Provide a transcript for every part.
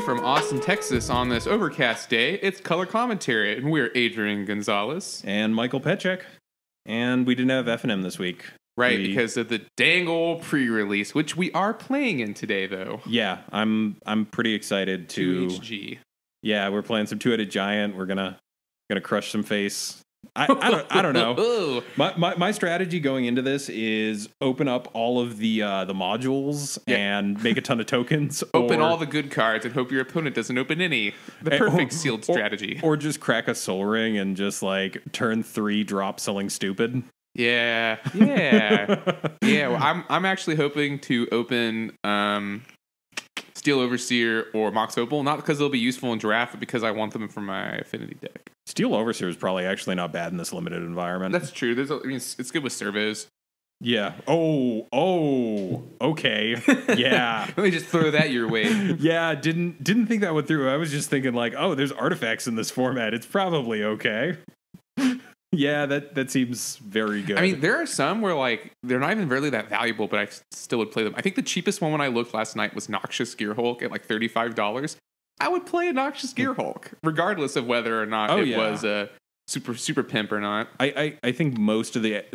from Austin, Texas on this overcast day. It's Color Commentary, and we're Adrian Gonzalez. And Michael Petchek. And we didn't have F&M this week. Right, because of the dang old pre-release, which we are playing in today, though. Yeah, I'm pretty excited to... 2HG. Yeah, we're playing some Two-Headed Giant. We're gonna crush some face. I don't know. My strategy going into this is open up all of the modules and make a ton of tokens. Open all the good cards and hope your opponent doesn't open any. The perfect sealed strategy. Or just crack a Soul Ring and just like turn 3 drop selling stupid. Yeah. Well, I'm actually hoping to open Steel Overseer or Mox Opal, not because they'll be useful in draft, but because I want them for my Affinity deck. Steel Overseer is probably actually not bad in this limited environment. That's true. It's good with servos. Yeah. Oh. Okay. Yeah. Let me just throw that your way. Yeah. Didn't think that went through. I was just thinking like, oh, there's artifacts in this format. It's probably okay. Yeah, that seems very good. I mean, there are some where like they're not even really that valuable, but I still would play them. I think the cheapest one when I looked last night was Noxious Gearhulk at like $35. I would play a Noxious Gearhulk, regardless of whether or not was a super pimp or not. I think most of the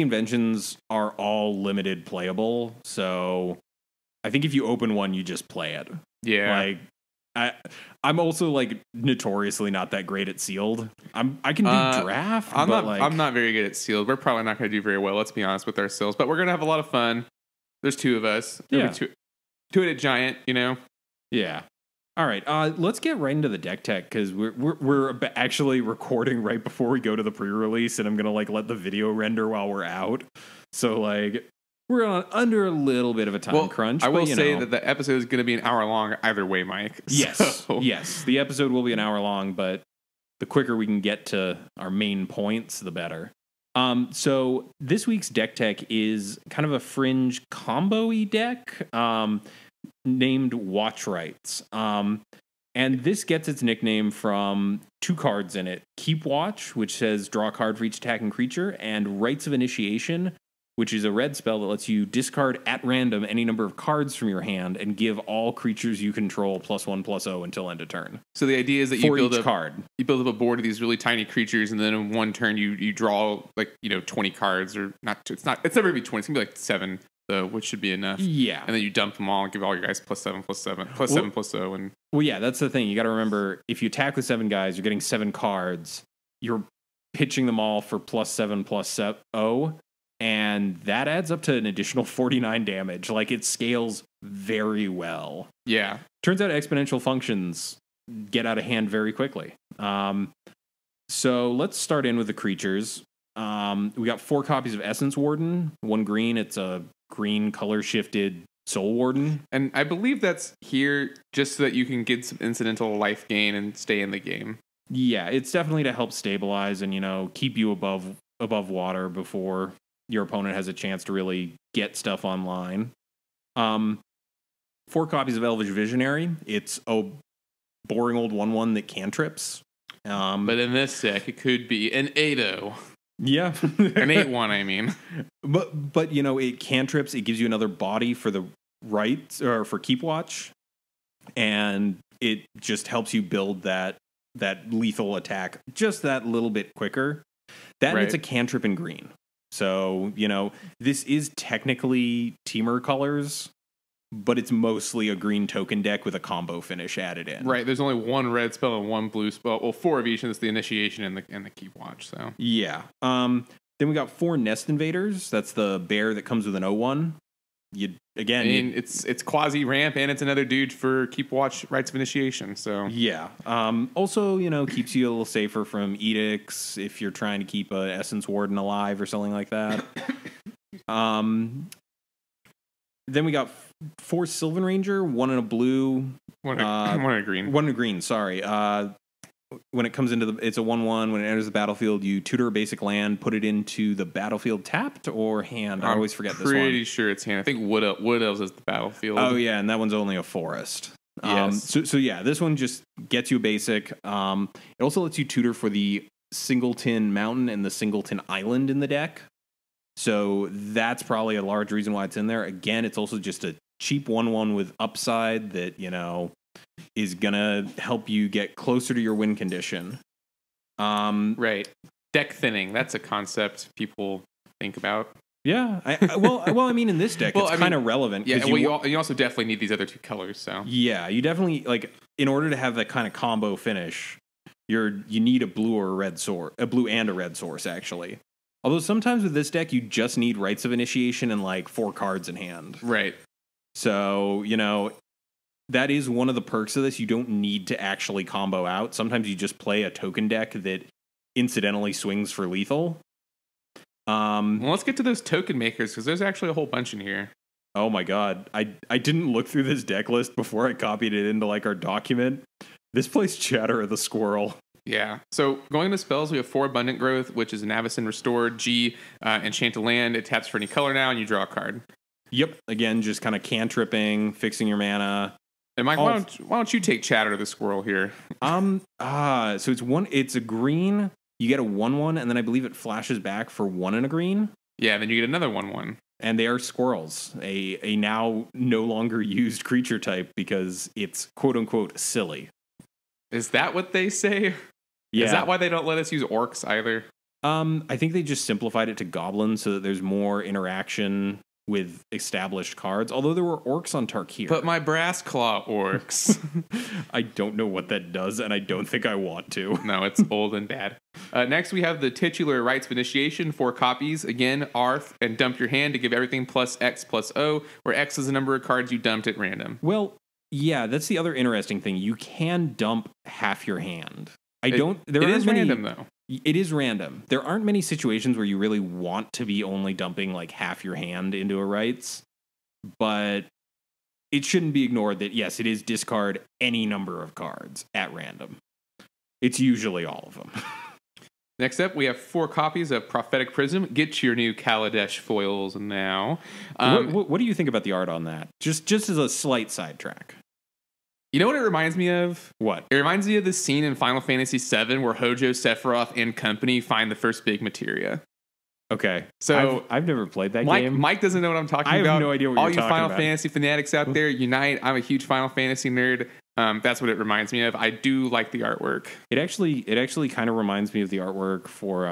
inventions are all limited playable. So I think if you open one, you just play it. Yeah. Like I'm also like notoriously not that great at sealed. I can do draft. I'm not very good at sealed. We're probably not going to do very well. Let's be honest with ourselves. But we're going to have a lot of fun. There's 2 of us. Yeah. Two-headed giant. You know. Yeah. All right. Let's get right into the deck tech because we're actually recording right before we go to the pre-release, and I'm gonna like let the video render while we're out. So like. We're under a little bit of a time crunch. I will say that the episode is going to be an hour long either way, Mike. Yes. The episode will be an hour long, but the quicker we can get to our main points, the better. So this week's deck tech is kind of a fringe combo-y deck named Watch Rites. And this gets its nickname from 2 cards in it. Keep Watch, which says draw a card for each attacking creature, and Rites of Initiation, which is a red spell that lets you discard at random any number of cards from your hand and give all creatures you control +1/+0 until end of turn. So the idea is that you build up a board of these really tiny creatures, and then in one turn you draw 20 cards, or not. It's never gonna be 20. It's gonna be like 7, though, which should be enough. Yeah, and then you dump them all and give all your guys +7/+7/+7/+0. And well, yeah, that's the thing. You got to remember, if you attack with 7 guys, you're getting 7 cards. You're pitching them all for +7/+0. And that adds up to an additional 49 damage. Like, it scales very well. Yeah. Turns out exponential functions get out of hand very quickly. So let's start in with the creatures. We got 4 copies of Essence Warden, 1 green. It's a green color-shifted Soul Warden. And I believe that's here just so that you can get some incidental life gain and stay in the game. Yeah, it's definitely to help stabilize and, keep you above water before your opponent has a chance to really get stuff online. 4 copies of Elvish Visionary. It's a boring old 1/1 that cantrips. But in this deck, it could be an 8-0. Yeah. An 8-1, I mean. But it cantrips. It gives you another body for the rights, or for Keep Watch. And it just helps you build that lethal attack just that little bit quicker. And it's a cantrip in green. So, this is technically Temur colors, but it's mostly a green token deck with a combo finish added in. Right. There's only 1 red spell and 1 blue spell. Well, 4 of each, and it's the Initiation and the Keep Watch. So yeah. Then we got 4 Nest Invaders. That's the bear that comes with an 0/1. It's quasi ramp, and it's another dude for Keep Watch, Rites of Initiation. So yeah. Also, keeps you a little safer from edicts if you're trying to keep a Essence Warden alive or something like that. Then we got 4 Sylvan Ranger, 1 in a blue, 1 in a green. 1 in a green. Sorry. When it comes into it's a 1/1. When it enters the battlefield, you tutor a basic land, put it into the battlefield tapped or hand. I always forget this one. Pretty sure it's hand. I think Wood Elves is the battlefield. Oh yeah, and that one's only a forest. Yes. So yeah, this one just gets you basic. It also lets you tutor for the Singleton Mountain and the Singleton Island in the deck. So that's probably a large reason why it's in there. Again, it's also just a cheap 1/1 with upside that is gonna help you get closer to your win condition. Right. Deck thinning. That's a concept people think about. Yeah. I mean, in this deck, it's kind of relevant. Yeah. Well, you also definitely need these other two colors. So yeah, you definitely in order to have that kind of combo finish, you need a blue or a red source, a blue and a red source actually. Although sometimes with this deck, you just need Rites of Initiation and 4 cards in hand. Right. So that is one of the perks of this. You don't need to actually combo out. Sometimes you just play a token deck that incidentally swings for lethal. Well, let's get to those token makers because there's actually a whole bunch in here. Oh my god. I didn't look through this deck list before I copied it into our document. This plays Chatter of the Squirrel. Yeah. So going to spells, we have 4 Abundant Growth, which is an Avacyn Restored, enchant a land. It taps for any color now, and you draw a card. Yep. Again, just kind of cantripping, fixing your mana. And Mike, why don't you take Chatter of the Squirrel here? So it's a green. You get a 1/1, and then I believe it flashes back for 1 and a green. Yeah, then you get another 1/1. And they are squirrels, a now no longer used creature type because it's quote unquote silly. Is that what they say? Yeah. Is that why they don't let us use orcs either? I think they just simplified it to goblins so that there's more interaction with established cards, although there were orcs on Tarkir. But my Brass Claw orcs. I don't know what that does, and I don't think I want to. No, it's old and bad. Next, we have the titular Rites of Initiation, 4 copies. Again, Arth, and dump your hand to give everything plus X plus O, where X is the number of cards you dumped at random. Well, yeah, that's the other interesting thing. You can dump half your hand. It is random, though. It is random. There aren't many situations where you really want to be only dumping half your hand into a Rites, but it shouldn't be ignored that, yes, it is discard any number of cards at random. It's usually all of them. Next up, we have 4 copies of Prophetic Prism. Get your new Kaladesh foils now. What do you think about the art on that? Just as a slight sidetrack. You know what it reminds me of? What? It reminds me of the scene in Final Fantasy VII where Hojo, Sephiroth, and company find the first big materia. Okay. So I've never played that game. Mike doesn't know what I'm talking about. I have no idea what you're talking about. All you Final Fantasy fanatics out there, unite. I'm a huge Final Fantasy nerd. That's what it reminds me of. I do like the artwork. It actually kind of reminds me of the artwork for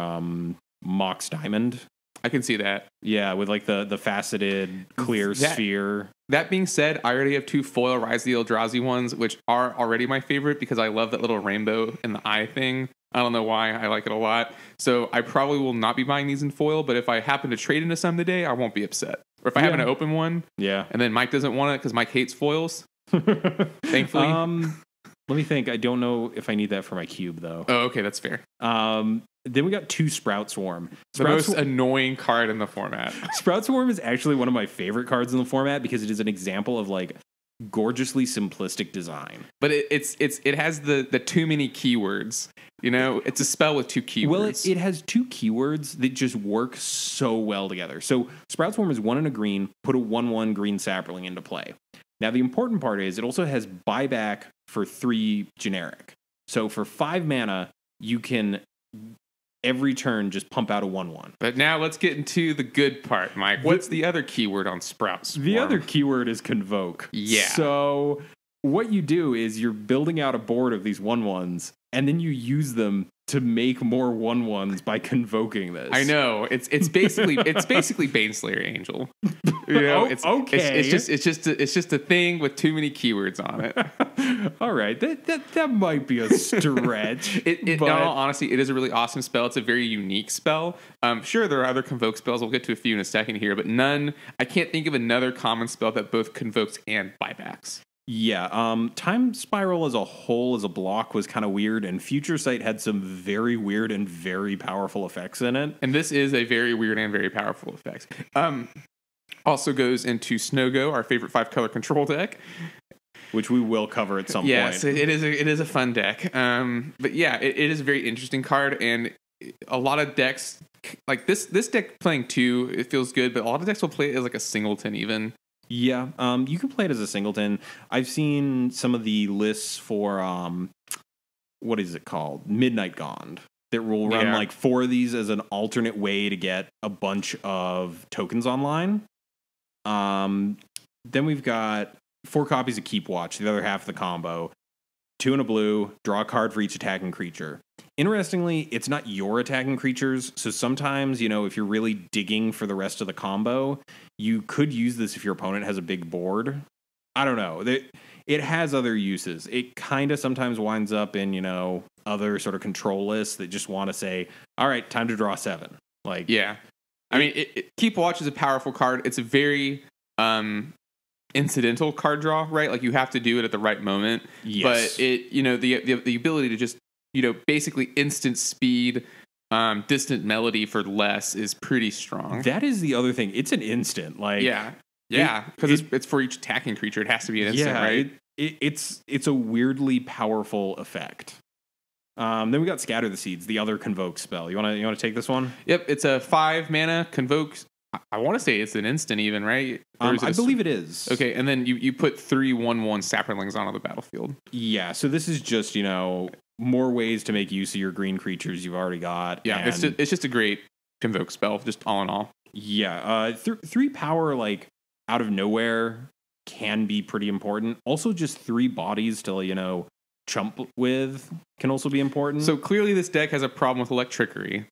Mox Diamond. I can see that. Yeah, with the faceted clear sphere. That being said, I already have 2 foil Rise of the Eldrazi ones, which are already my favorite because I love that little rainbow in the eye thing. I don't know why. I like it a lot. So I probably will not be buying these in foil, but if I happen to trade into some today, I won't be upset. Or if I happen to open one, and then Mike doesn't want it because Mike hates foils, thankfully. Let me think. I don't know if I need that for my cube, though. Oh, okay. That's fair. Then we got 2 Sprout Swarm. The most annoying card in the format. Sprout Swarm is actually one of my favorite cards in the format because it is an example of gorgeously simplistic design. But it has the too many keywords. It's a spell with 2 keywords. Well, it has 2 keywords that just work so well together. So Sprout Swarm is 1 and a green. Put a 1/1 green sapling into play. Now the important part is it also has buyback for 3 generic. So for 5 mana, you can every turn just pump out a 1/1. But now let's get into the good part, Mike. What's the other keyword on Sprout Swarm? The other keyword is Convoke. Yeah. So what you do is you're building out a board of these 1/1s, and then you use them to make more 1/1s by convoking this. I know. It's basically Baneslayer Angel. Okay. It's just a thing with too many keywords on it. All right. That might be a stretch. In all honesty, it is a really awesome spell. It's a very unique spell. Sure, there are other convoke spells. We'll get to a few in a second here, but I can't think of another common spell that both convokes and buybacks. Yeah, Time Spiral as a whole, as a block, was kind of weird, and Future Sight had some very weird and very powerful effects in it. And this is a very weird and very powerful effect. Also goes into Snowgo, our favorite 5-color control deck, which we will cover at some point. Yes, it is a fun deck. But yeah, it is a very interesting card, and a lot of decks like this deck playing 2, it feels good, but a lot of decks will play it as a singleton even. Yeah, you can play it as a singleton. I've seen some of the lists for what is it called? Midnight Gond. That will run 4 of these as an alternate way to get a bunch of tokens online. Then we've got 4 copies of Keep Watch, the other half of the combo. 2 and a blue, draw a card for each attacking creature. Interestingly, it's not your attacking creatures, so sometimes, if you're really digging for the rest of the combo, you could use this if your opponent has a big board. I don't know. It has other uses. It kind of sometimes winds up in, other sort of control lists that just want to say, all right, time to draw 7. Yeah. I mean, Keep Watch is a powerful card. It's a very incidental card draw, right? Like, you have to do it at the right moment. Yes. But the ability to just, basically instant speed, distant melody for less is pretty strong. That is the other thing. It's an instant. Yeah, because it's for each attacking creature. It has to be an instant, right? It's a weirdly powerful effect. Then we got Scatter the Seeds, the other Convoke spell. You want to take this one? Yep, it's a 5 mana Convoke. I want to say it's an instant even, right? I believe it is. Okay, and then you put 3 1/1 Saplings onto the battlefield. Yeah, so this is just, more ways to make use of your green creatures you've already got. Yeah, it's just a great Convoke spell, just all in all. Yeah, 3 power, out of nowhere can be pretty important. Also, just 3 bodies to, chump with can also be important. So clearly this deck has a problem with Electrickery.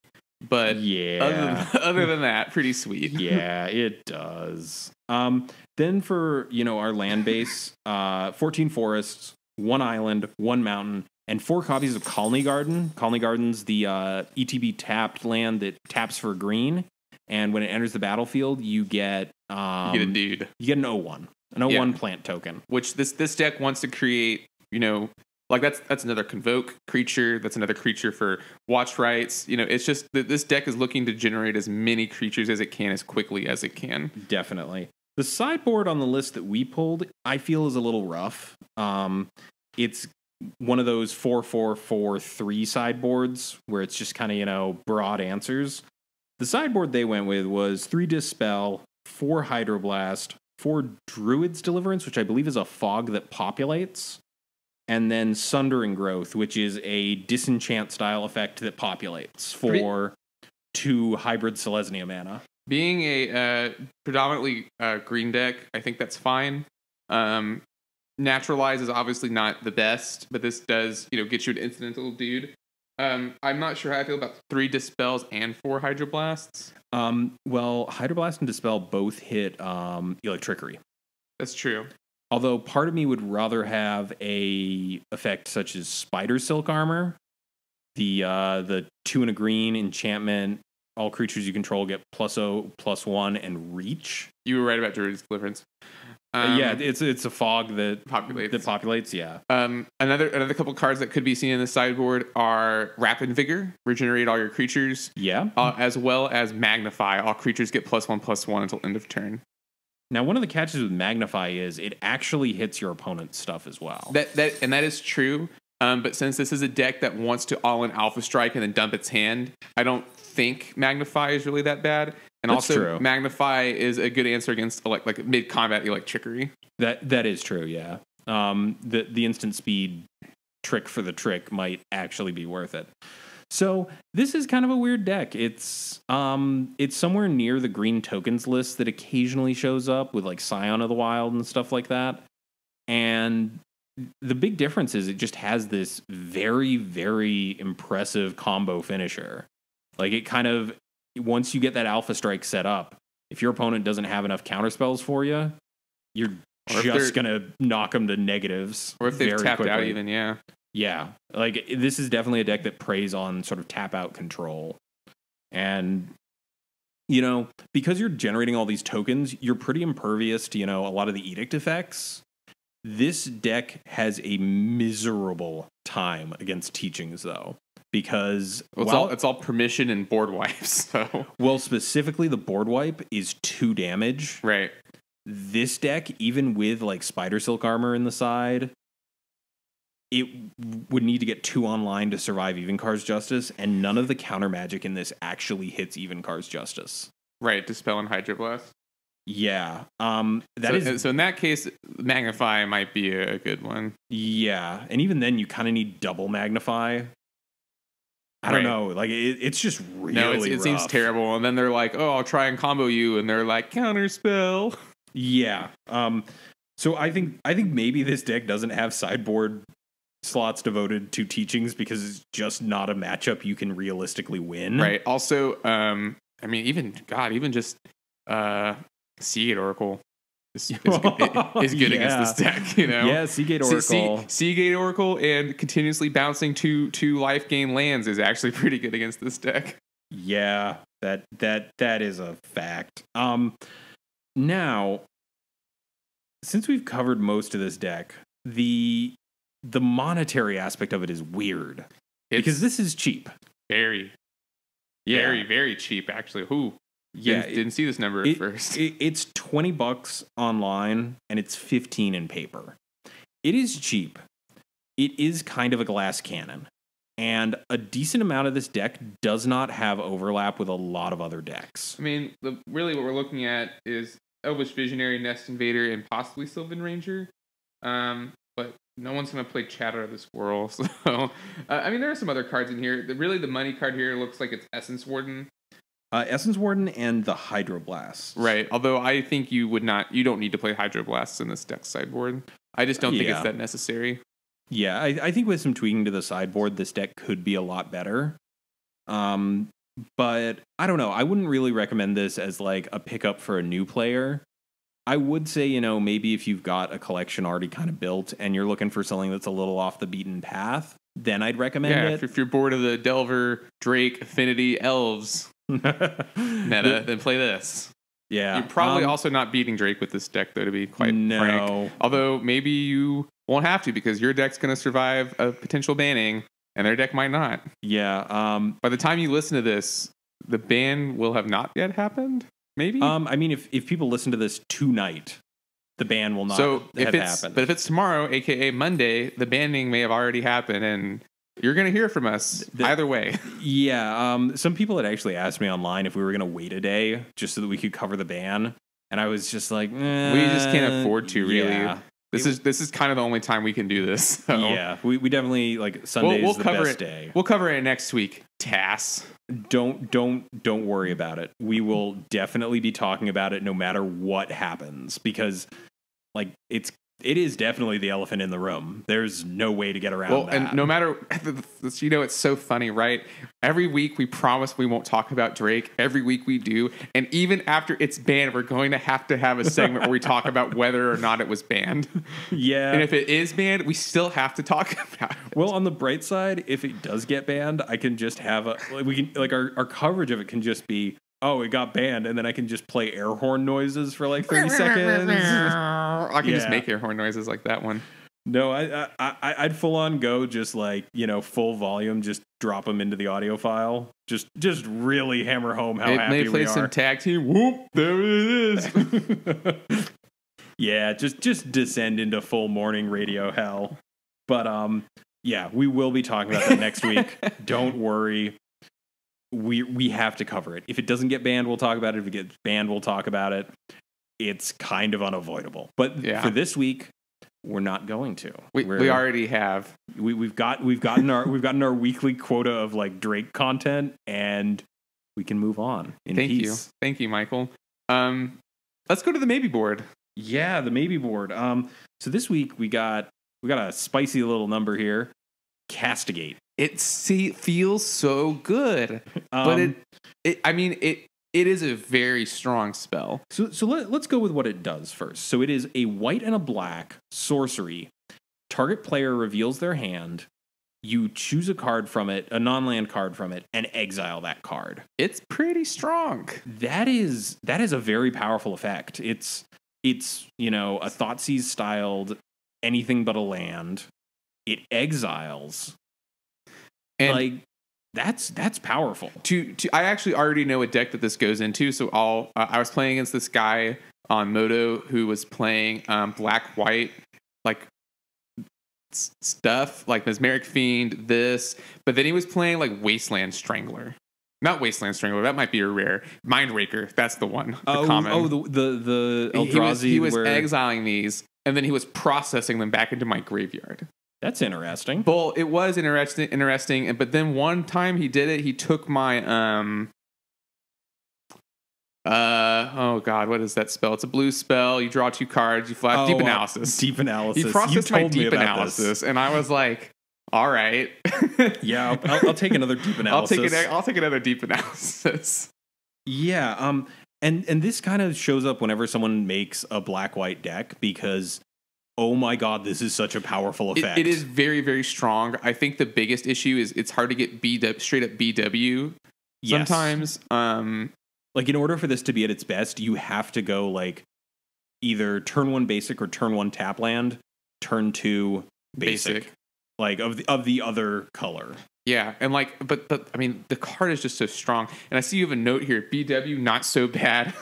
But yeah, other than that, pretty sweet. Yeah, it does. Then for, our land base, 14 forests, 1 island, 1 mountain, and 4 copies of Colony Garden. Colony Garden's the ETB tapped land that taps for green. And when it enters the battlefield, you get a dude. You get an 0/1. An 0/1 plant token. Which this deck wants to create, that's another Convoke creature. That's another creature for Watch Rites. It's just that this deck is looking to generate as many creatures as it can as quickly as it can. Definitely. The sideboard on the list that we pulled, I feel, is a little rough. It's one of those 4-4-4-3 sideboards where it's just kind of, broad answers. The sideboard they went with was 3 Dispel, 4 Hydroblast, 4 Druid's Deliverance, which I believe is a fog that populates, and then Sundering Growth, which is a disenchant style effect that populates for 2 hybrid Selesnya mana. Being a predominantly green deck, I think that's fine. Naturalize is obviously not the best, but this does, get you an incidental dude. I'm not sure how I feel about 3 Dispels and 4 Hydroblasts. Well, Hydroblast and Dispel both hit Electrickery. That's true. Although part of me would rather have a effect such as Spider Silk Armor, the 2 and a green enchantment. All creatures you control get +0/+1 and reach. You were right about Druid's Deliverance. Yeah, it's a fog that populates. Yeah. Another couple cards that could be seen in the sideboard are Rapid Vigor, regenerate all your creatures. Yeah. As well as Magnify, all creatures get +1/+1 until end of turn. Now, one of the catches with Magnify is it actually hits your opponent's stuff as well. That is true. But since this is a deck that wants to all in Alpha Strike and then dump its hand, I don't think Magnify is really that bad. And That's also, true. Magnify is a good answer against like mid-combat Electrickery. That is true, yeah. The instant speed trick for the trick might actually be worth it. So this is kind of a weird deck. It's somewhere near the green tokens list that occasionally shows up with Scion of the Wild and stuff like that. And the big difference is it just has this very, very impressive combo finisher. It kind of, once you get that Alpha Strike set up, if your opponent doesn't have enough counterspells for you, you're just going to knock them to negatives. Or if they've tapped quickly. out even, yeah. Yeah. This is definitely a deck that preys on sort of tap out control. And, because you're generating all these tokens, you're pretty impervious to, a lot of the edict effects. This deck has a miserable time against teachings, though, because it's all permission and board wipes. So, well, specifically the board wipe is 2 damage. Right. This deck, even with Spider Silk Armor in the side, it would need to get 2 online to survive Evenkar's Justice, and none of the counter magic in this actually hits Evenkar's Justice. Right. Dispel and Hydroblast. Yeah. So in that case, Magnify might be a good one. Yeah. And even then, you kind of need double Magnify. I don't know. It's just really it seems terrible. And then they're like, oh, I'll try and combo you. And they're like, counterspell. Yeah. So I think maybe this deck doesn't have sideboard slots devoted to teachings because it's just not a matchup you can realistically win. Right. Also, I mean, even just Seagate Oracle is good against this deck. You know, yeah, Seagate Oracle, Seagate Oracle, and continuously bouncing two life gain lands is actually pretty good against this deck. Yeah, that is a fact. Now, since we've covered most of this deck, the monetary aspect of it is weird because this is cheap. Very cheap, actually. Who? Yeah, didn't see this number at first. It's $20 online and it's $15 in paper. It is cheap. It is kind of a glass cannon. And a decent amount of this deck does not have overlap with a lot of other decks. I mean, really what we're looking at is Elvish Visionary, Nest Invader, and possibly Sylvan Ranger. But no one's going to play Chat Out of the Squirrel. So, I mean, there are some other cards in here. Really, the money card here looks like it's Essence Warden. Essence Warden and the Hydroblast. Right. Although I think you don't need to play Hydroblasts in this deck sideboard. I just don't think it's that necessary. Yeah, I think with some tweaking to the sideboard, this deck could be a lot better. But I don't know. I wouldn't really recommend this as like a pickup for a new player. I would say, maybe if you've got a collection already kind of built and you're looking for something that's a little off the beaten path, then I'd recommend it. If you're bored of the Delver, Drake, Affinity, Elves meta, then play this. Yeah. You're probably also not beating Drake with this deck, though, to be quite frank. Although maybe you won't have to because your deck's going to survive a potential banning and their deck might not. Yeah. By the time you listen to this, the ban will have not yet happened. Maybe. I mean, if people listen to this tonight, the ban will not have happened. But if it's tomorrow, aka Monday, the banning may have already happened, and you're going to hear from us either way. Yeah. Some people had actually asked me online if we were going to wait a day just so that we could cover the ban, and I was just like, we just can't afford to, really. Yeah. This is kind of the only time we can do this. So. Yeah, we definitely like Sunday's the best day. We'll cover it next week. TAS. Don't worry about it. We will definitely be talking about it no matter what happens because like it is definitely the elephant in the room. There's no way to get around that. And no matter, it's so funny, right? Every week we promise we won't talk about Drake. Every week we do. And even after it's banned, we're going to have a segment where we talk about whether or not it was banned. Yeah. And if it is banned, we still have to talk about it. Well, on the bright side, if it does get banned, I can just have our coverage of it can just be, oh, it got banned, and then I can just play air horn noises for like 30 seconds. I can just make air horn noises like that one. No, I'd full on go just like, full volume, just drop them into the audio file. Just really hammer home how happy we are. May play some tag team. Whoop, there it is. Yeah, just descend into full morning radio hell. But yeah, we will be talking about that next week. Don't worry. We have to cover it. If it doesn't get banned, we'll talk about it. If it gets banned, we'll talk about it. It's kind of unavoidable. But for this week, we're not going to. We already have. We've gotten our weekly quota of like Drake content, and we can move on. Thank you, Michael. Let's go to the maybe board. Yeah, the maybe board. So this week we got a spicy little number here. Castigate. It feels so good, but it is a very strong spell. So let's go with what it does first. So it is a white and a black sorcery. Target player reveals their hand. You choose a card from it, a non-land card from it, and exile that card. It's pretty strong. That is a very powerful effect. It's a Thoughtseize styled anything but a land. It exiles. And like that's powerful. I actually already know a deck that this goes into. So I was playing against this guy on Moto who was playing black white like stuff like Mesmeric Fiend, but then he was playing like Wasteland Strangler. Not Wasteland Strangler. That might be a rare. Mindraker. That's the one. The common. The Eldrazi. He was exiling these, and then he was processing them back into my graveyard. That's interesting. Well, it was interesting. But then one time he did it, he took my Oh God, what is that spell? It's a blue spell. You draw 2 cards. You fly deep analysis. Deep analysis. You processed my deep analysis, and I was like, all right. Yeah, I'll take another deep analysis. I'll take another deep analysis. Yeah. And this kind of shows up whenever someone makes a black-white deck because, oh my God, this is such a powerful effect. It is very, very strong. I think the biggest issue is it's hard to get straight up BW sometimes. Like, in order for this to be at its best, you have to go, like, either turn 1 basic or turn 1 tap land, turn 2 basic. Like, of the other color. Yeah, and like, but I mean, the card is just so strong. And I see you have a note here, BW, not so bad.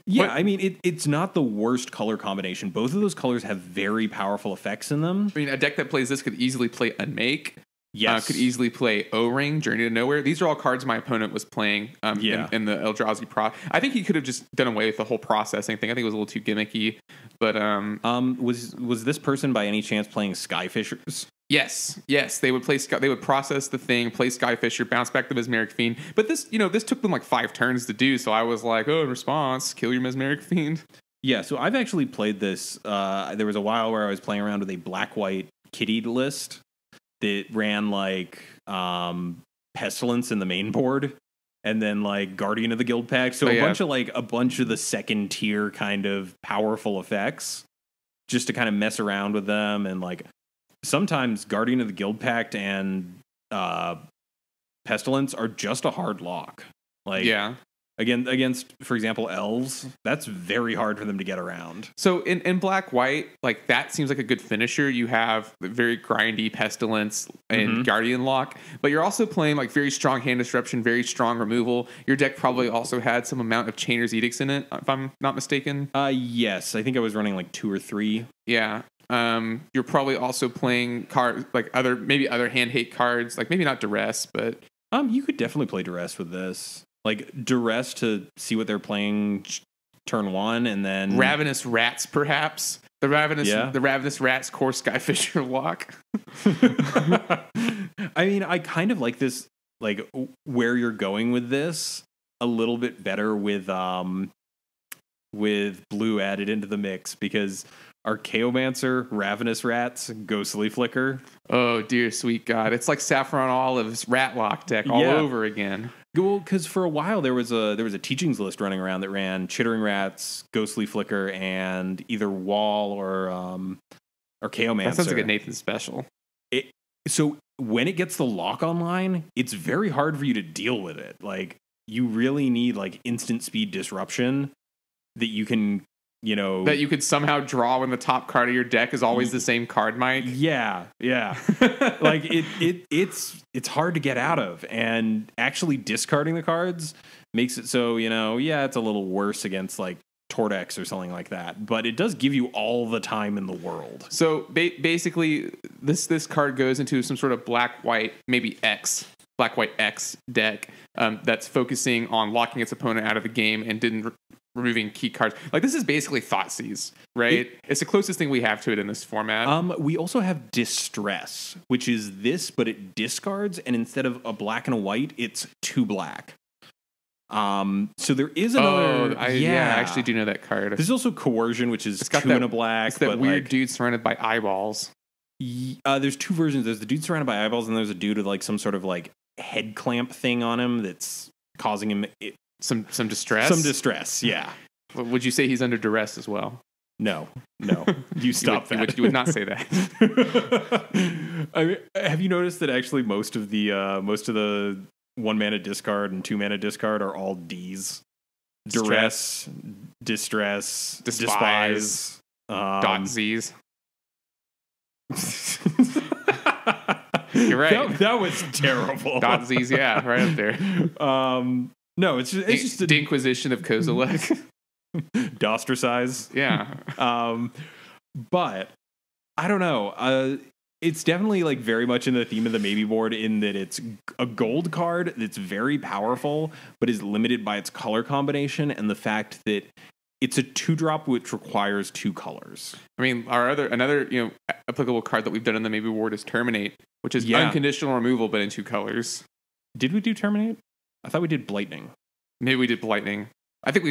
Yeah, I mean, it's not the worst color combination. Both of those colors have very powerful effects in them. I mean, a deck that plays this could easily play Unmake. Yes. Could easily play O-Ring, Journey to Nowhere. These are all cards my opponent was playing in the Eldrazi Pro. I think he could have just done away with the whole processing thing. I think it was a little too gimmicky. But was this person by any chance playing Skyfishers? Yes. They would they would process the thing, play Skyfisher, bounce back the Mesmeric Fiend. But this took them like 5 turns to do. So I was like, oh, in response, kill your Mesmeric Fiend. Yeah, so I've actually played this. There was a while where I was playing around with a black-white kitty list that ran like Pestilence in the main board, and then like Guardian of the Guild Pack. So a bunch of the second tier kind of powerful effects, just to kind of mess around with them. And like sometimes Guardian of the Guild Pact and Pestilence are just a hard lock. Like against, for example, elves, that's very hard for them to get around. So in black-white, like that seems like a good finisher. You have very grindy Pestilence and Guardian lock, but you're also playing like very strong hand disruption, very strong removal. Your deck probably also had some amount of Chainer's Edicts in it, if I'm not mistaken. Yes, I think I was running like 2 or 3. Yeah. You're probably also playing cards like other hand hate cards, like maybe not Duress, but you could definitely play Duress with this. Like Duress to see what they're playing turn 1, and then Ravenous Rats, perhaps the Ravenous Rats core Skyfisher lock. I mean, I kind of like this, like where you're going with this a little bit better with blue added into the mix, because Archaeomancer, Ravenous Rats, Ghostly Flicker. Oh dear sweet God, it's like Saffron Olive's Ratlock deck all over again. Well, because for a while there was a teachings list running around that ran Chittering Rats, Ghostly Flicker, and either Wall or Archaeomancer. That sounds like a Nathan special. So when it gets the lock online, it's very hard for you to deal with it. Like, you really need like instant speed disruption that you can, that you could somehow draw when the top card of your deck is always the same card, Mike. Yeah. Like it's hard to get out of, and actually discarding the cards makes it so, it's a little worse against like Tordex or something like that, but it does give you all the time in the world. So basically this card goes into some sort of black-white, maybe black-white X deck that's focusing on locking its opponent out of the game and removing key cards. Like, this is basically Thoughtseize, right? It's the closest thing we have to it in this format. We also have Distress, which is this, but it discards, and instead of a black and a white, it's 2 black. So there is another. I actually do know that card. There's also Coercion, which is 2 and a black. It's that weird dude surrounded by eyeballs. There's 2 versions. There's the dude surrounded by eyeballs, and there's a dude with like some sort of like head clamp thing on him that's causing him some distress. Some distress, yeah. Would you say he's under duress as well? No. You stop that. You would not say that. I mean, have you noticed that actually most of the 1-mana discard and 2-mana discard are all Ds? Duress, Distress, Despise, .Zs. You're right. That was terrible. .Zs, yeah, right up there. No, it's just the Inquisition of Kozilek. Dostracize. Yeah. But I don't know. It's definitely like very much in the theme of the Maybe board, in that it's a gold card that's very powerful, but is limited by its color combination and the fact that it's a 2-drop which requires 2 colors. I mean, another applicable card that we've done in the Maybe board is Terminate, which is unconditional removal but in 2 colors. Did we do Terminate? I thought we did Blightning. Maybe we did Blightning. I think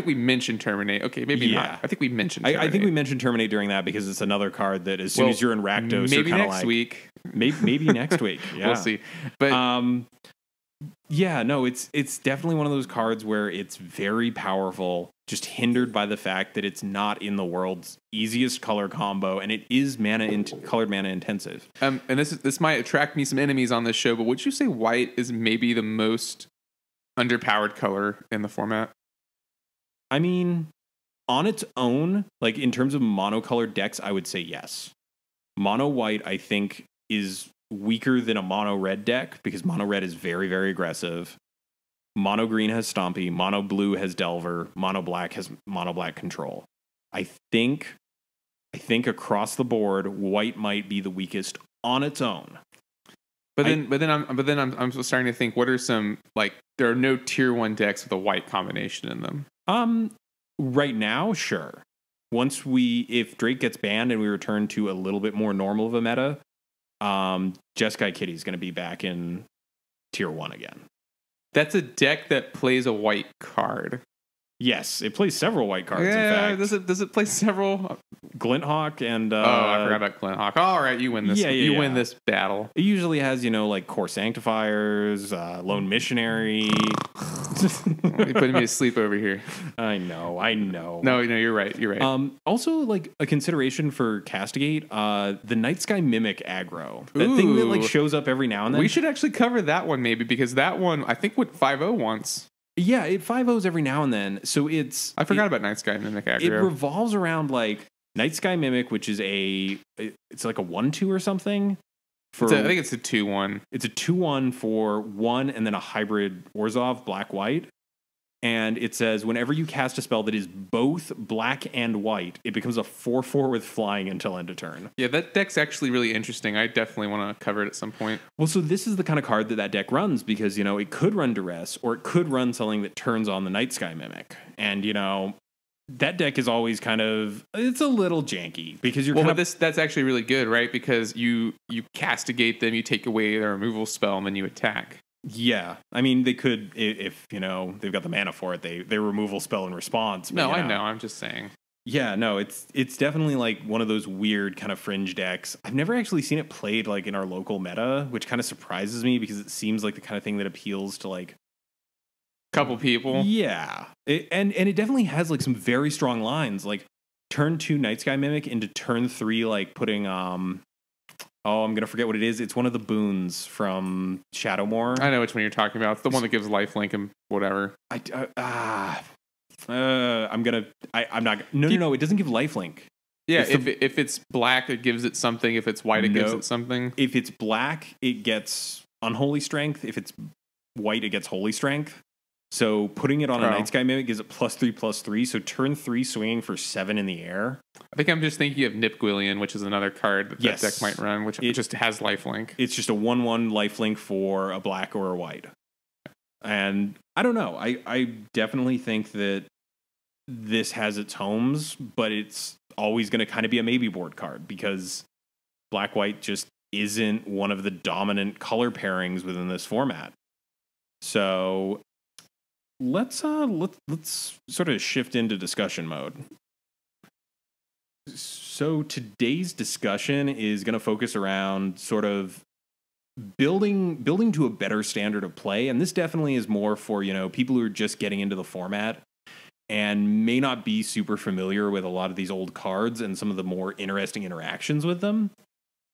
we mentioned Terminate. Okay, maybe not. I think we mentioned Terminate. I think we mentioned Terminate during that because it's another card that as soon as you're in Rakdos, maybe you're next week. Maybe next week. Yeah. We'll see. But yeah, no, it's definitely one of those cards where it's very powerful, just hindered by the fact that it's not in the world's easiest color combo, and it is colored mana intensive. And this might attract me some enemies on this show, but would you say white is maybe the most underpowered color in the format? I mean, on its own, like in terms of monocolored decks, I would say yes. Mono white, I think, is weaker than a mono red deck because mono red is very, very aggressive. Mono green has Stompy, mono blue has Delver, mono black has mono black control. I think across the board, white might be the weakest on its own. But then I'm starting to think, what are some, like, there are no tier 1 decks with a white combination in them. Right now, sure. If Drake gets banned and we return to a little bit more normal of a meta, Jeskai Kitty is going to be back in tier 1 again. That's a deck that plays a white card. Yes, it plays several white cards. Yeah, in fact. Does it play several? Glinthawk and I forgot about Glinthawk. All right, you win this. You win this battle. It usually has like Core Sanctifiers, Lone Missionary. You're putting me to sleep over here. I know. No, you're right. Also, like a consideration for Castigate, the Night Sky Mimic aggro. That thing that like shows up every now and then. We should actually cover that one maybe because that one I think went 5-0 once. Yeah, it 5-0s every now and then. So I forgot about Night Sky Mimic aggro. It revolves around like Night Sky Mimic, which is it's like a 1/2 or something. I think it's a 2/1. It's a 2/1 for 1 and then a hybrid Orzhov black-white. And it says whenever you cast a spell that is both black and white, it becomes a 4/4 with flying until end of turn. Yeah, that deck's actually really interesting. I definitely want to cover it at some point. Well, so this is the kind of card that deck runs because, it could run Duress or it could run something that turns on the Night Sky Mimic. And, that deck is always it's a little janky because that's actually really good, right? Because you castigate them, you take away their removal spell, and then you attack. Yeah, I mean they could if they've got the mana for it. They removal spell in response. But, I know. I'm just saying. Yeah, no, it's definitely like one of those weird kind of fringe decks. I've never actually seen it played like in our local meta, which kind of surprises me because it seems like the kind of thing that appeals to like couple people. Yeah, and it definitely has like some very strong lines, like turn 2 Night Sky Mimic into turn 3, like putting I'm going to forget what it is. It's one of the boons from Shadowmoor. I know which one you're talking about. It's the one that gives lifelink and whatever. No, it doesn't give lifelink. Yeah, if it's black, it gives it something. If it's white, it gives it something. If it's black, it gets Unholy Strength. If it's white, it gets Holy Strength. So putting it on a Night Sky Mimic gives it +3/+3. So turn 3 swinging for 7 in the air. I think I'm just thinking of Nipgwillion, which is another card that deck might run, which just has lifelink. It's just a 1/1 lifelink for a black or a white. And I don't know. I definitely think that this has its homes, but it's always going to kind of be a maybe board card because black-white just isn't one of the dominant color pairings within this format. So let's sort of shift into discussion mode. So today's discussion is going to focus around sort of building to a better standard of play, and this definitely is more for people who are just getting into the format and may not be super familiar with a lot of these old cards and some of the more interesting interactions with them.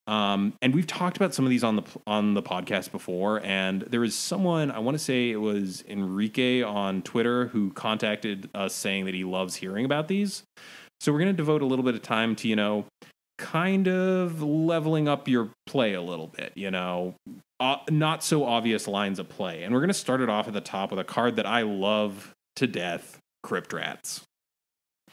And we've talked about some of these on the podcast before, and there is someone, I want to say it was Enrique on Twitter, who contacted us saying that he loves hearing about these. So we're going to devote a little bit of time to, kind of leveling up your play a little bit, not so obvious lines of play. And we're going to start it off at the top with a card that I love to death, Crypt Rats.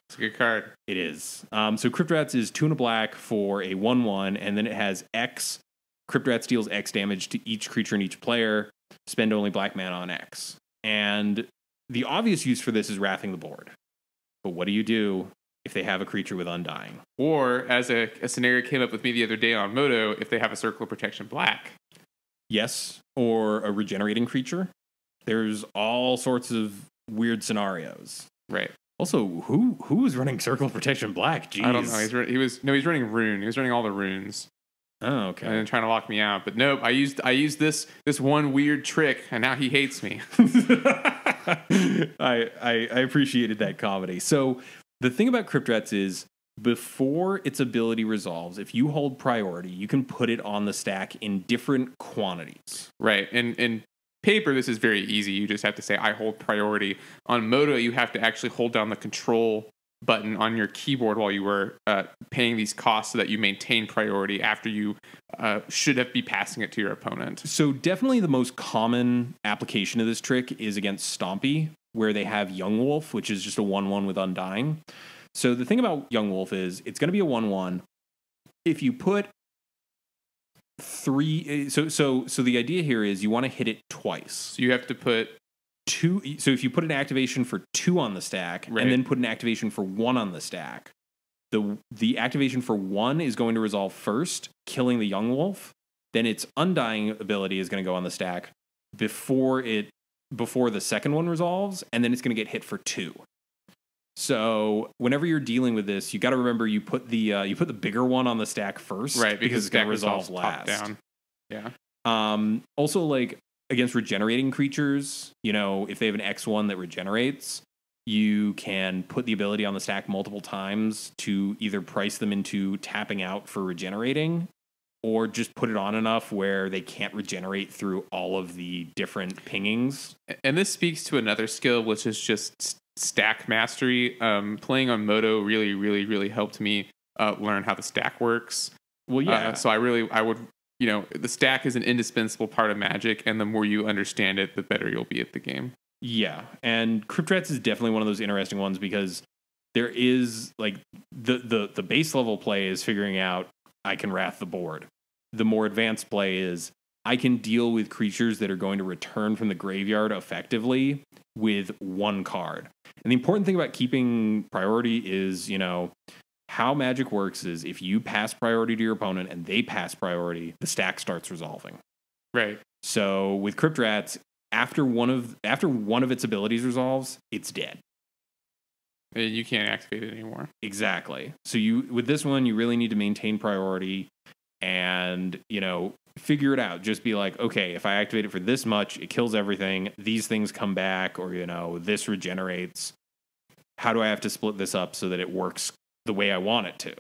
It's a good card. It is. So Crypt Rats is 2 and a black for a 1/1, and then it has X. Crypt Rats deals X damage to each creature and each player. Spend only black mana on X. And the obvious use for this is wrathing the board. But what do you do if they have a creature with Undying? Or, as a scenario came up with me the other day on Moto, if they have a Circle of Protection black. Yes, or a regenerating creature. There's all sorts of weird scenarios. Right. Also, who was running Circle of Protection Black? Jeez. I don't know. He's running Rune. He was running all the runes. Oh, okay. And then trying to lock me out. But nope, I used this one weird trick, and now he hates me. I appreciated that comedy. So the thing about Crypt Rats is, before its ability resolves, if you hold priority, you can put it on the stack in different quantities. Right. And in paper, this is very easy. You just have to say, I hold priority. On Moto, you have to actually hold down the control button on your keyboard while you were paying these costs so that you maintain priority after you should have be passing it to your opponent. So definitely the most common application of this trick is against Stompy, where they have Young Wolf, which is just a 1/1 with Undying. So the thing about Young Wolf is it's going to be a 1/1. If you put 3, so the idea here is you want to hit it twice. So you have to put 2. So if you put an activation for 2 on the stack, right, and then put an activation for 1 on the stack, the activation for 1 is going to resolve first, killing the Young Wolf. Then its Undying ability is going to go on the stack before the second one resolves, and then it's going to get hit for 2. So whenever you're dealing with this, you got to remember you put the bigger one on the stack first, right? Because it's going to resolve last. Down. Yeah. Also, like against regenerating creatures, if they have an X1 that regenerates, you can put the ability on the stack multiple times to either price them into tapping out for regenerating, or just put it on enough where they can't regenerate through all of the different pingings. And this speaks to another skill, which is just stack mastery. Playing on Moto really, really, really helped me learn how the stack works. Well, yeah. So I would, the stack is an indispensable part of Magic, and the more you understand it, the better you'll be at the game. Yeah, and Crypt Rats is definitely one of those interesting ones because there is like the base level play is figuring out I can wrath the board. The more advanced play is I can deal with creatures that are going to return from the graveyard effectively with 1 card. And the important thing about keeping priority is, how Magic works is if you pass priority to your opponent and they pass priority, the stack starts resolving. Right. So with Crypt Rats, after one of its abilities resolves, it's dead. You can't activate it anymore. Exactly. So with this one, you really need to maintain priority and, figure it out. Just be like, okay, if I activate it for this much, it kills everything. These things come back, or, this regenerates. How do I have to split this up so that it works the way I want it to?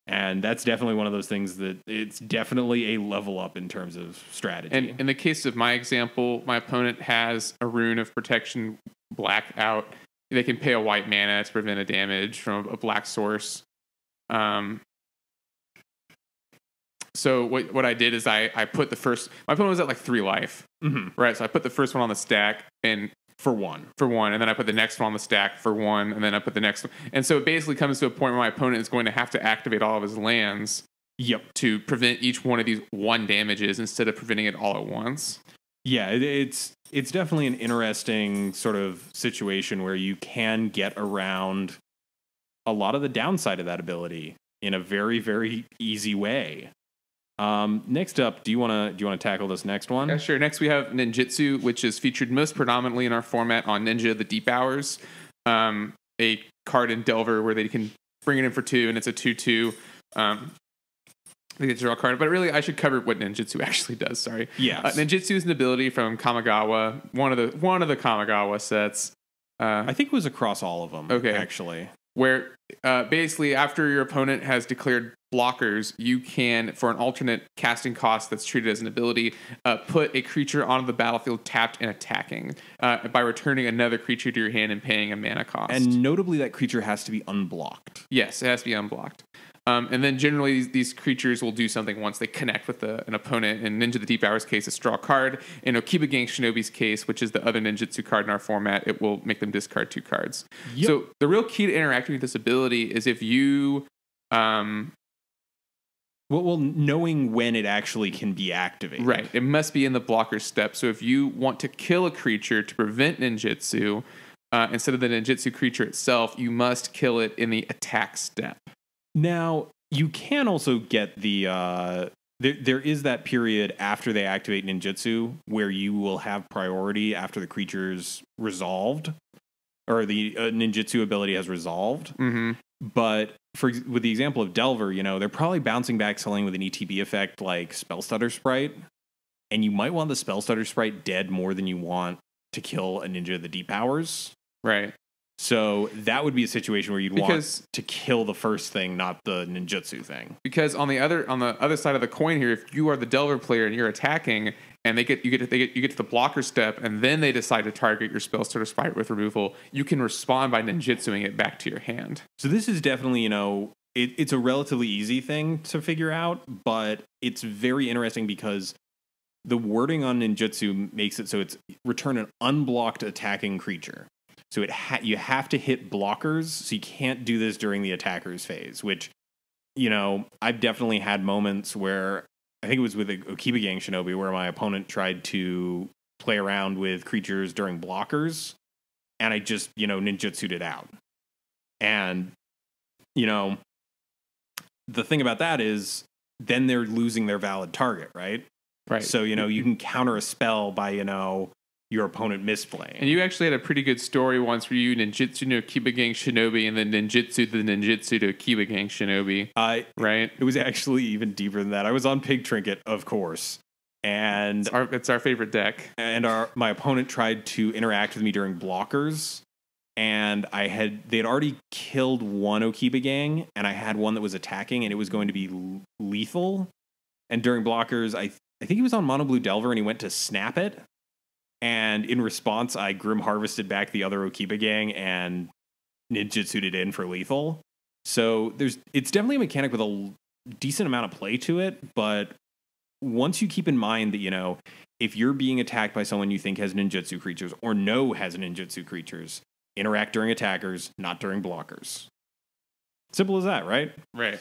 And that's definitely one of those things that it's definitely a level up in terms of strategy. And in the case of my example, my opponent has a Rune of Protection Black out. They can pay a white mana to prevent a damage from a black source. So what I did is I put the first... My opponent was at like 3 life. Mm-hmm. Right, so I put the first one on the stack and... For one, and then I put the next one on the stack for 1, and then I put the next one. And so it basically comes to a point where my opponent is going to have to activate all of his lands to prevent each one of these 1 damages instead of preventing it all at once. Yeah, it's definitely an interesting sort of situation where you can get around a lot of the downside of that ability in a very, very easy way. Next up, do you want to tackle this next one? Yeah, sure. Next we have Ninjutsu, which is featured most predominantly in our format on Ninja the Deep Hours, a card in Delver where they can bring it in for 2, and it's a 2/2. They get to draw a card, but really I should cover what Ninjutsu actually does. Sorry. Yes. Ninjutsu is an ability from Kamigawa, one of the Kamigawa sets. I think it was across all of them. Okay. Actually, where basically after your opponent has declared blockers, you can, for an alternate casting cost that's treated as an ability, put a creature onto the battlefield tapped and attacking by returning another creature to your hand and paying a mana cost. And notably, that creature has to be unblocked. Yes, it has to be unblocked. And then generally these creatures will do something once they connect with an opponent. In Ninja the Deep Hours case, it's draw a card. In Okiba Gang Shinobi's case, which is the other ninjutsu card in our format, it will make them discard 2 cards. Yep. So the real key to interacting with this ability is if you... Well, knowing when it actually can be activated. Right. It must be in the blocker step. So if you want to kill a creature to prevent ninjutsu, instead of the ninjutsu creature itself, you must kill it in the attack step. Now, you can also get the... There is that period after they activate ninjutsu where you will have priority after the creature's resolved. or the ninjutsu ability has resolved. Mm-hmm. But with the example of Delver, they're probably bouncing back something with an ETB effect like Spell Stutter Sprite. And you might want the Spell Stutter Sprite dead more than you want to kill a ninja of the deep powers. Right. So that would be a situation where you'd want to kill the first thing, not the ninjutsu thing. Because on the other side of the coin here, if you are the Delver player and you're attacking, and you get to the blocker step, and then they decide to target your Spell Stutter Sprite with removal, you can respond by ninjutsuing it back to your hand. So this is definitely, it's a relatively easy thing to figure out, but it's very interesting because the wording on ninjutsu makes it so it's return an unblocked attacking creature. So you have to hit blockers, so you can't do this during the attacker's phase, which, I've definitely had moments where, I think it was with Okiba Gang Shinobi, where my opponent tried to play around with creatures during blockers, and I just, ninjutsu'd it out. And, the thing about that is, then they're losing their valid target, right? Right. So, you can counter a spell by, your opponent misplaying. And you actually had a pretty good story once where you ninjutsu no Okiba Gang Shinobi and then ninjutsu the ninjutsu to Okiba Gang Shinobi. Right? It was actually even deeper than that. I was on Pig Trinket, of course. And it's our favorite deck. And my opponent tried to interact with me during blockers. And they had already killed one Okiba Gang, and I had one that was attacking, and it was going to be lethal. And during blockers, I think he was on Mono Blue Delver, and he went to snap it. And in response, I Grim Harvested back the other Okiba Gang and ninjutsu'd it in for lethal. So it's definitely a mechanic with a decent amount of play to it, but once you keep in mind that, if you're being attacked by someone you think has ninjutsu creatures or know has ninjutsu creatures, interact during attackers, not during blockers. Simple as that, right? Right.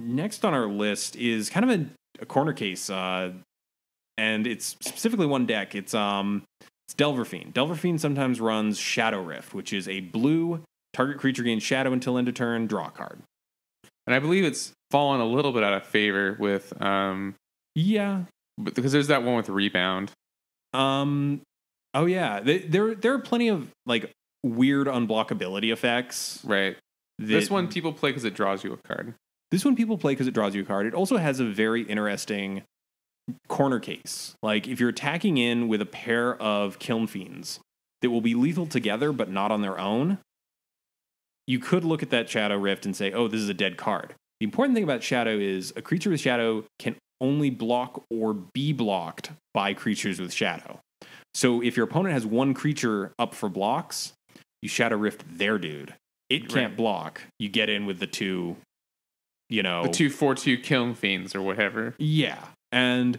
Next on our list is kind of a corner case, and it's specifically one deck. It's Delver Fiend. Delver Fiend sometimes runs Shadow Rift, which is a blue target creature gains shadow until end of turn, draw a card. And I believe it's fallen a little bit out of favor with yeah, because there's that one with rebound. Oh yeah, there are plenty of like weird unblockability effects. Right. This one people play because it draws you a card. It also has a very interesting corner case. Like if you're attacking in with a pair of Kiln Fiends that will be lethal together but not on their own, you could look at that Shadow Rift and say, oh, this is a dead card. The important thing about Shadow is a creature with Shadow can only block or be blocked by creatures with Shadow. So if your opponent has one creature up for blocks, you Shadow Rift their dude. It can't block. You get in with the two, the 2/4/2 Kiln Fiends or whatever. Yeah. And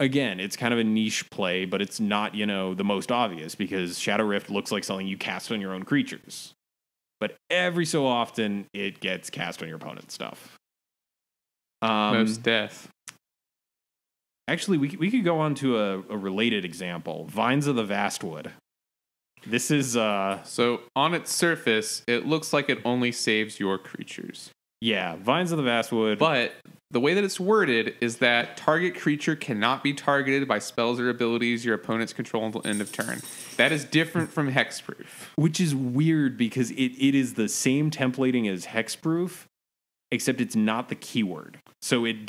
again, it's kind of a niche play, but it's not, the most obvious because Shadow Rift looks like something you cast on your own creatures. But every so often, it gets cast on your opponent's stuff. Most death. Actually, we could go on to a related example. Vines of the Vastwood. This is... So, on its surface, it looks like it only saves your creatures. Yeah, Vines of the Vastwood. But the way that it's worded is that target creature cannot be targeted by spells or abilities your opponents control until end of turn. That is different from Hexproof. Which is weird because it is the same templating as Hexproof, except it's not the keyword. So it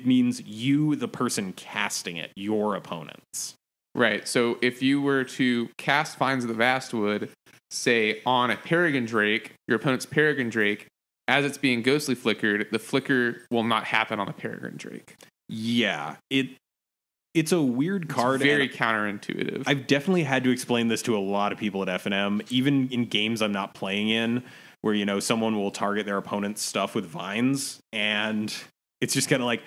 means you, the person casting it, your opponents. Right. So if you were to cast Vines of the Vastwood, say on a Peregrine Drake, your opponent's Peregrine Drake, as it's being ghostly flickered, the flicker will not happen on the Peregrine Drake. Yeah, it's a weird card. It's very counterintuitive. I've definitely had to explain this to a lot of people at FNM, even in games I'm not playing in, where someone will target their opponent's stuff with vines, and it's just kind of like,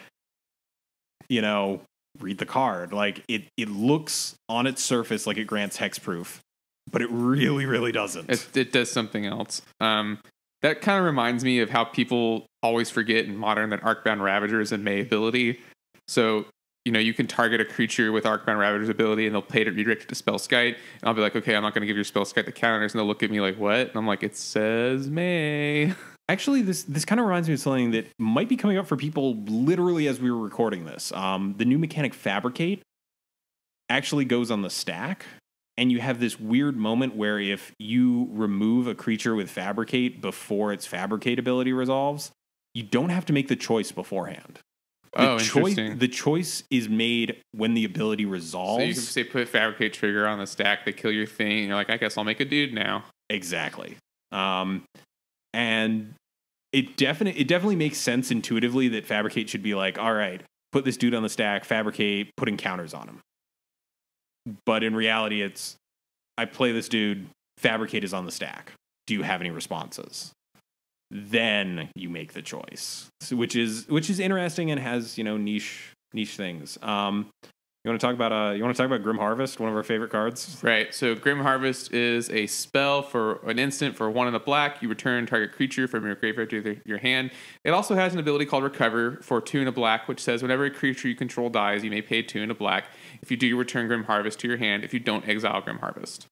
read the card. Like it looks on its surface like it grants hexproof, but it really, really doesn't. It does something else. That kind of reminds me of how people always forget in Modern that Arcbound Ravager is a May ability. So, you can target a creature with Arcbound Ravager's ability and they'll pay to redirect it to Spellskite. And I'll be like, okay, I'm not going to give your Spellskite the counters. And they'll look at me like, what? And I'm like, it says May. Actually, this kind of reminds me of something that might be coming up for people literally as we were recording this. The new mechanic Fabricate actually goes on the stack. And you have this weird moment where if you remove a creature with Fabricate before its Fabricate ability resolves, you don't have to make the choice beforehand. Interesting. The choice is made when the ability resolves. So you can say put Fabricate trigger on the stack, they kill your thing, and you're like, I guess I'll make a dude now. Exactly. And it definitely makes sense intuitively that Fabricate should be like, all right, put this dude on the stack, Fabricate, putting counters on him. But in reality, it's, I play this dude, Fabricate is on the stack. Do you have any responses? Then you make the choice, which is interesting and has, niche things. You want to talk about Grim Harvest, one of our favorite cards? Right. So Grim Harvest is a spell for an instant for 1 and a black. You return target creature from your graveyard to your hand. It also has an ability called Recover for 2 and a black, which says whenever a creature you control dies, you may pay 2 and a black. If you do, you return Grim Harvest to your hand. If you don't, exile Grim Harvest.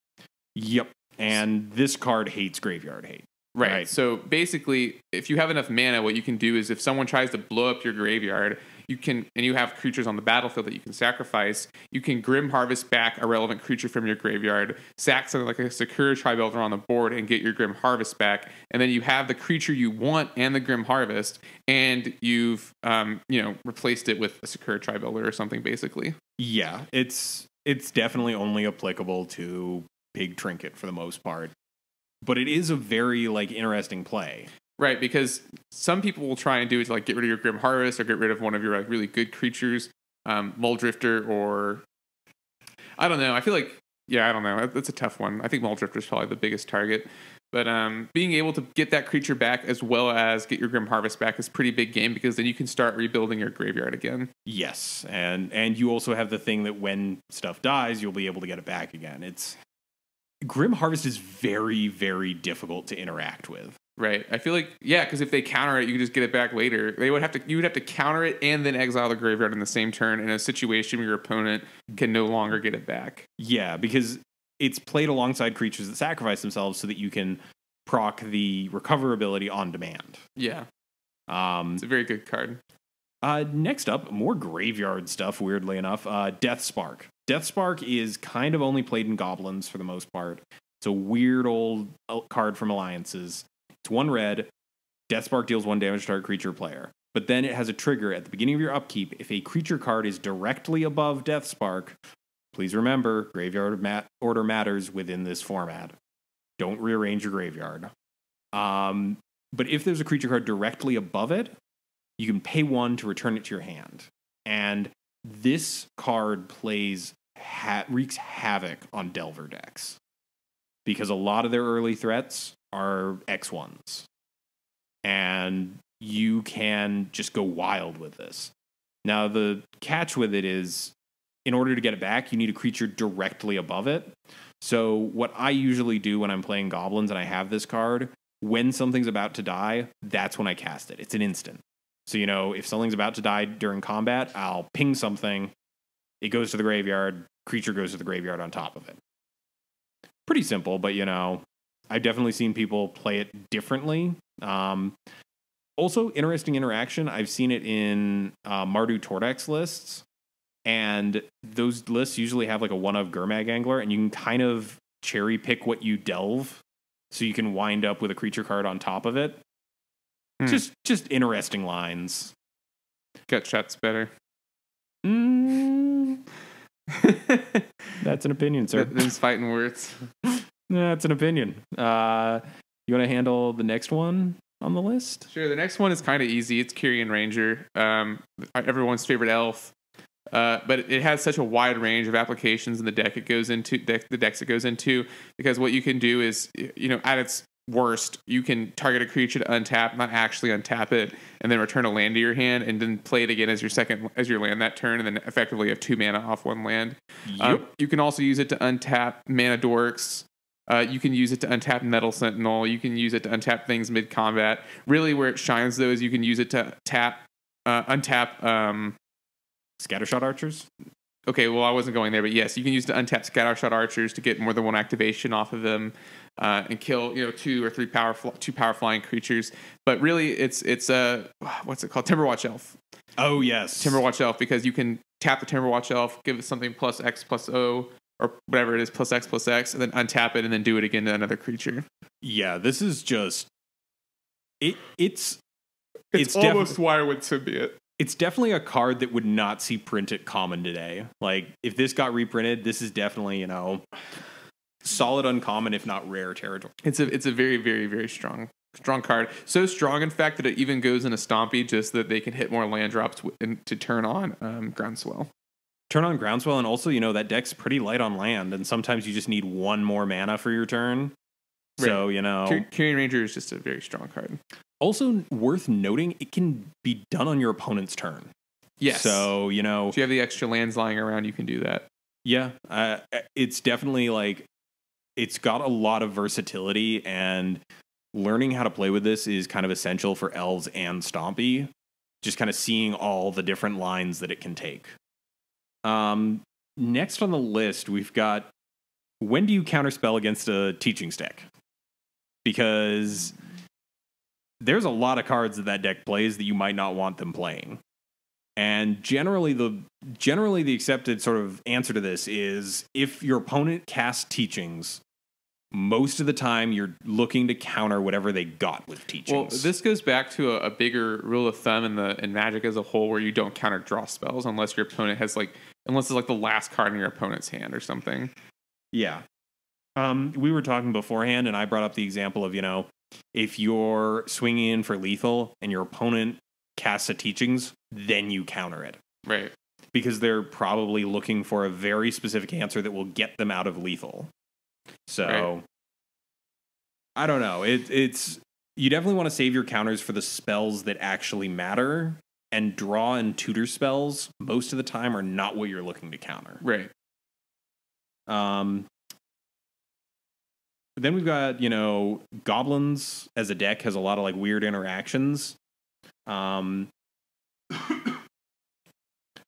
Yep. And this card hates graveyard hate. Right. So basically, if you have enough mana, what you can do is if someone tries to blow up your graveyard, and you have creatures on the battlefield that you can sacrifice, you can Grim Harvest back a relevant creature from your graveyard, sack something like a Sakura Tri-Builder on the board, and get your Grim Harvest back. And then you have the creature you want and the Grim Harvest, and you've replaced it with a Sakura Tri-Builder or something, basically. Yeah, it's definitely only applicable to Big Trinket for the most part. But it is a very interesting play. Right, because some people will try and do it to get rid of your Grim Harvest or get rid of one of your really good creatures, Muldrifter, or I don't know. I feel like, I don't know. That's a tough one. I think Muldrifter is probably the biggest target. But being able to get that creature back as well as get your Grim Harvest back is a pretty big game, because then you can start rebuilding your graveyard again. Yes, and you also have the thing that when stuff dies, you'll be able to get it back again. Grim Harvest is very, very difficult to interact with. Right. I feel like, because if they counter it, you can just get it back later. You would have to counter it and then exile the graveyard in the same turn in a situation where your opponent can no longer get it back. Yeah, because it's played alongside creatures that sacrifice themselves so that you can proc the recover ability on demand. Yeah. It's a very good card. Next up, more graveyard stuff, weirdly enough. Death Spark. Death Spark is kind of only played in Goblins for the most part. It's a weird old card from Alliances. It's 1 red. Death Spark deals 1 damage to target creature or player. But then it has a trigger at the beginning of your upkeep. If a creature card is directly above Death Spark, please remember, graveyard order matters within this format. Don't rearrange your graveyard. But if there's a creature card directly above it, you can pay 1 to return it to your hand. And this card wreaks havoc on Delver decks, because a lot of their early threats are X1s. And you can just go wild with this. Now, the catch with it is, in order to get it back, you need a creature directly above it. So what I usually do when I'm playing Goblins and I have this card, when something's about to die, that's when I cast it. It's an instant. So, if something's about to die during combat, I'll ping something, it goes to the graveyard, creature goes to the graveyard on top of it. Pretty simple, but, I've definitely seen people play it differently. Also, interesting interaction, I've seen it in Mardu Tordex lists, and those lists usually have a 1 of Gurmag Angler, and you can kind of cherry pick what you delve, so you can wind up with a creature card on top of it. Just interesting lines. Gut shot's better. That's an opinion, sir. Those fighting words. That's an opinion. You want to handle the next one on the list? Sure. The next one is kind of easy. It's Kyrian Ranger, everyone's favorite elf. But it has such a wide range of applications in the deck it goes into, the decks it goes into, because what you can do is, at its worst, you can target a creature to untap, not actually untap it, and then return a land to your hand, and then play it again as your land that turn, and then effectively have 2 mana off 1 land. Yep. You can also use it to untap Mana Dorks. You can use it to untap Nettle Sentinel. You can use it to untap things mid-combat. Really, where it shines, though, is you can use it to untap Scattershot Archers? Okay, well, I wasn't going there, but yes, you can use to untap Scattershot Archers to get more than 1 activation off of them, and kill 2 or 3 power flying creatures. But really, it's what's it called? Temur Watch Elf. Oh yes, Temur Watch Elf, because you can tap the Temur Watch Elf, give it something +X +O, or whatever it is, +X, and then untap it and then do it again to another creature. Yeah, this is just it's almost why I would symbiote. It's definitely a card that would not see print at common today. Like, if this got reprinted, this is definitely, solid uncommon, if not rare territory. It's a very, very, very strong card. So strong, in fact, that it even goes in a Stompy just that they can hit more land drops to turn on Groundswell. Turn on Groundswell, and also, that deck's pretty light on land, and sometimes you just need one more mana for your turn. Right. So, Carrion Ranger is just a very strong card. Also worth noting, it can be done on your opponent's turn. Yes. So, if you have the extra lands lying around, you can do that. Yeah. It's definitely it's got a lot of versatility, and learning how to play with this is kind of essential for Elves and Stompy. Just kind of seeing all the different lines that it can take. Next on the list, we've got, when do you counterspell against a Teaching Stick? Because there's a lot of cards that deck plays that you might not want them playing. And generally the accepted sort of answer to this is, if your opponent casts Teachings, most of the time you're looking to counter whatever they got with Teachings. Well, this goes back to a bigger rule of thumb in Magic as a whole, where you don't counter draw spells unless your opponent has unless it's the last card in your opponent's hand or something. Yeah. We were talking beforehand, and I brought up the example of, if you're swinging in for lethal and your opponent casts a Teachings, then you counter it. Right. Because they're probably looking for a very specific answer that will get them out of lethal. So, right. I don't know. It's you definitely want to save your counters for the spells that actually matter, and draw and tutor spells most of the time are not what you're looking to counter. Right. Then we've got, Goblins as a deck has a lot of weird interactions. For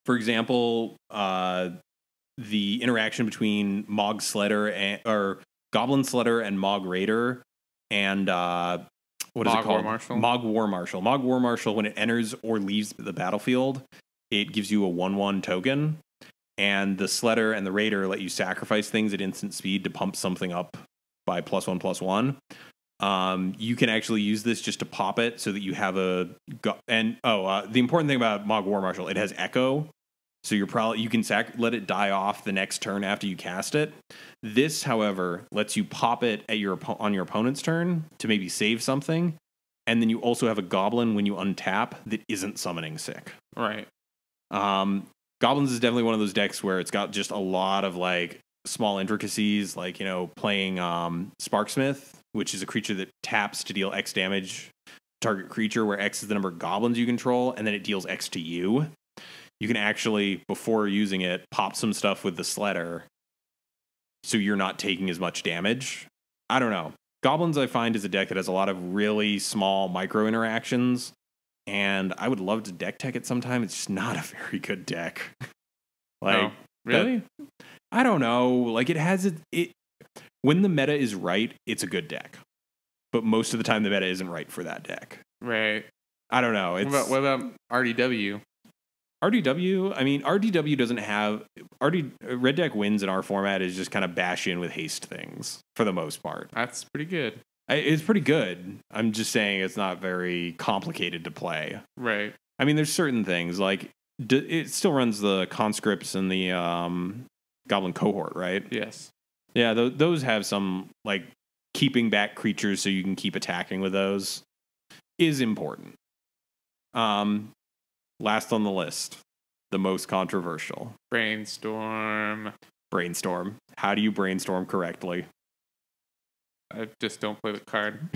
example, the interaction between Mog Sledder or Goblin Sledder and Mog Raider, and what is it called? Mog War Marshal. Mog War Marshal, when it enters or leaves the battlefield, it gives you a 1/1 token, and the Sledder and the Raider let you sacrifice things at instant speed to pump something up by +1/+1. You can actually use this just to pop it so that you have the important thing about Mog War Marshal, it has Echo, so you can let it die off the next turn after you cast it. This, however, lets you pop it on your opponent's turn to maybe save something, and then you also have a Goblin when you untap that isn't summoning sick. Right. Goblins is definitely one of those decks where it's got just a lot of small intricacies, playing Sparksmith, which is a creature that taps to deal X damage to target creature, where X is the number of goblins you control, and then it deals X to you. You can actually, before using it, pop some stuff with the Sledder, so you're not taking as much damage. I don't know. Goblins, I find, is a deck that has a lot of really small micro interactions, and I would love to deck tech it sometime. It's just not a very good deck. Really? I don't know. It has it. When the meta is right, it's a good deck. But most of the time, the meta isn't right for that deck. Right. I don't know. What about RDW? RDW, I mean, RDW doesn't have... Red deck wins in our format is just kind of bash in with haste things, for the most part. That's pretty good. It's pretty good. I'm just saying it's not very complicated to play. Right. I mean, there's certain things, it still runs the conscripts and the Goblin Cohort, right? Yes. Yeah, those have some, keeping back creatures so you can keep attacking with those is important. Last on the list, the most controversial. Brainstorm. How do you brainstorm correctly? I just don't play the card.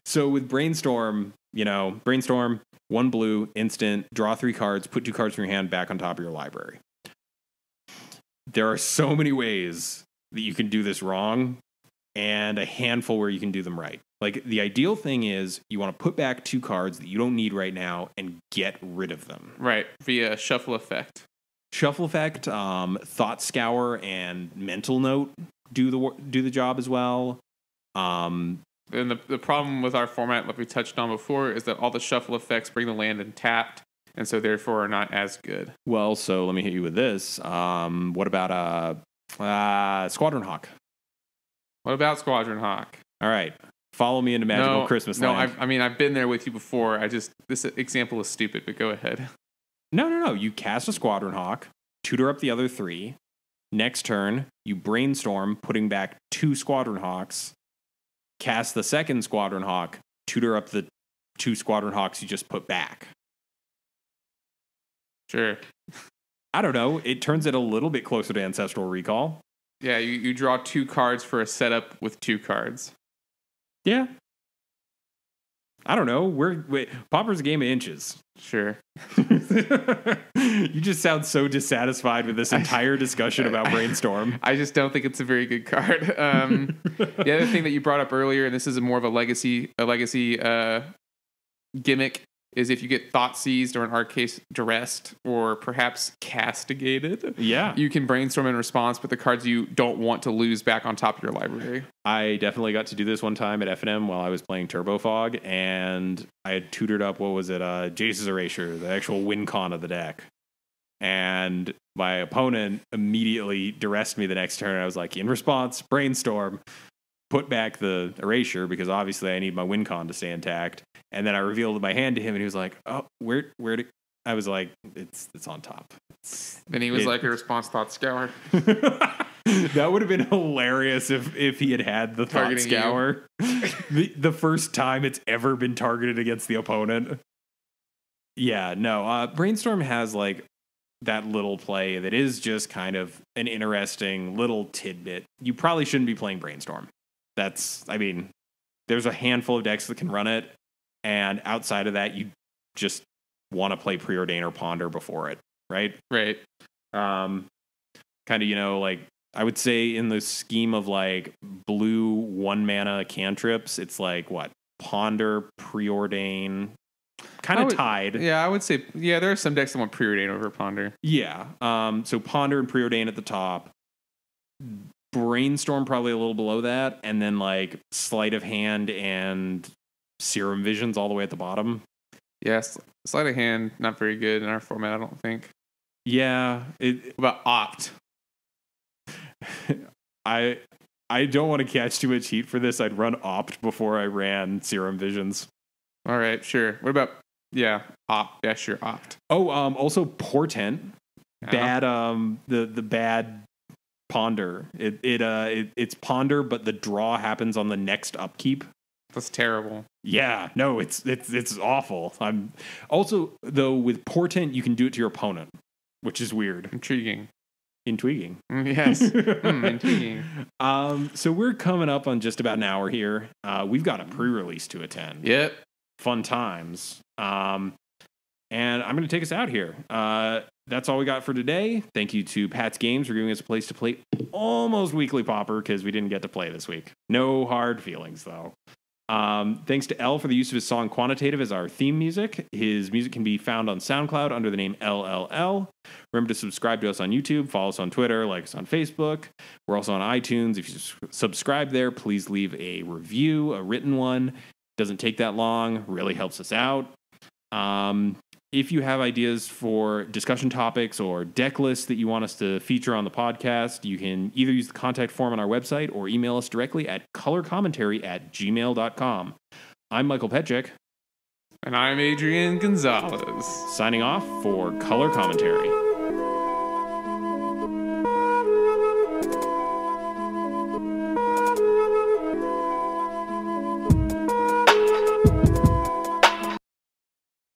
So with Brainstorm, 1 blue, instant, draw 3 cards, put 2 cards from your hand back on top of your library. There are so many ways that you can do this wrong, and a handful where you can do them right. The ideal thing is you want to put back 2 cards that you don't need right now and get rid of them. Right, via shuffle effect. Thought Scour and Mental Note do the job as well. And the problem with our format, like we touched on before, is that all the shuffle effects bring the land in tapped. and so therefore are not as good. Well, so let me hit you with this. What about Squadron Hawk? What about Squadron Hawk? All right. Follow me into Magical Christmas Land. No, I've been there with you before. This example is stupid, but go ahead. No. You cast a Squadron Hawk, tutor up the other 3. Next turn, you brainstorm, putting back 2 Squadron Hawks. Cast the second Squadron Hawk, tutor up the 2 Squadron Hawks you just put back. Sure. I don't know. It turns it a little bit closer to Ancestral Recall. Yeah, you draw 2 cards for a setup with 2 cards. Yeah. I don't know. Pauper's a game of inches. Sure. You just sound so dissatisfied with this entire discussion about Brainstorm. I just don't think it's a very good card. The other thing that you brought up earlier, and this is more of a legacy gimmick, is if you get thought seized or in our case duressed or perhaps castigated, you can brainstorm in response, but the cards you don't want to lose back on top of your library. I definitely got to do this one time at F&M while I was playing Turbo Fog, and I had tutored up, Jace's Erasure, the actual win con of the deck. And my opponent immediately duressed me the next turn. I was like, in response, brainstorm, put back the Erasure because obviously I need my win con to stay intact. And then I revealed my hand to him, and he was like, "Oh, where did?" I was like, "It's on top." Then he was like, "A response thought scour." That would have been hilarious if he had the thought scour. the first time it's ever been targeted against the opponent. Yeah, no. Brainstorm has like that little play that is just kind of an interesting little tidbit. You probably shouldn't be playing Brainstorm. There's a handful of decks that can run it. And outside of that, you just want to play Preordain or Ponder before it, right? Right. Kind of, I would say in the scheme of like blue 1-mana cantrips, it's like what? Ponder, Preordain, kind of tied. Yeah, I would say, there are some decks that want Preordain over Ponder. Yeah. So Ponder and Preordain at the top. Brainstorm probably a little below that. And then like Sleight of Hand and Serum Visions all the way at the bottom. Yes, Sleight of Hand, not very good in our format, I don't think. Yeah. What about Opt? I don't want to catch too much heat for this. I'd run Opt before I ran Serum Visions. All right, sure. What about, Opt? Yeah, sure, Opt. Oh, also Portent. Bad, the bad Ponder. It's Ponder, but the draw happens on the next upkeep. That's terrible. Yeah, no, it's awful. I'm also, though, with Portent, you can do it to your opponent, which is weird. Intriguing. Yes. Intriguing. So we're coming up on just about an hour here. We've got a pre-release to attend. Yep. Fun times. And I'm going to take us out here. That's all we got for today. Thank you to Pat's Games for giving us a place to play almost weekly Pauper because we didn't get to play this week. No hard feelings, though. Thanks to L for the use of his song Quantitative as our theme music. His music can be found on SoundCloud under the name LLL. Remember to subscribe to us on YouTube, follow us on Twitter, like us on Facebook. We're also on iTunes. If you subscribe there, please leave a review, a written one. Doesn't take that long, really helps us out. If you have ideas for discussion topics or deck lists that you want us to feature on the podcast, you can either use the contact form on our website or email us directly at colorcommentary@gmail.com. I'm Michael Petchik. And I'm Adrian Gonzalez. Signing off for Color Commentary.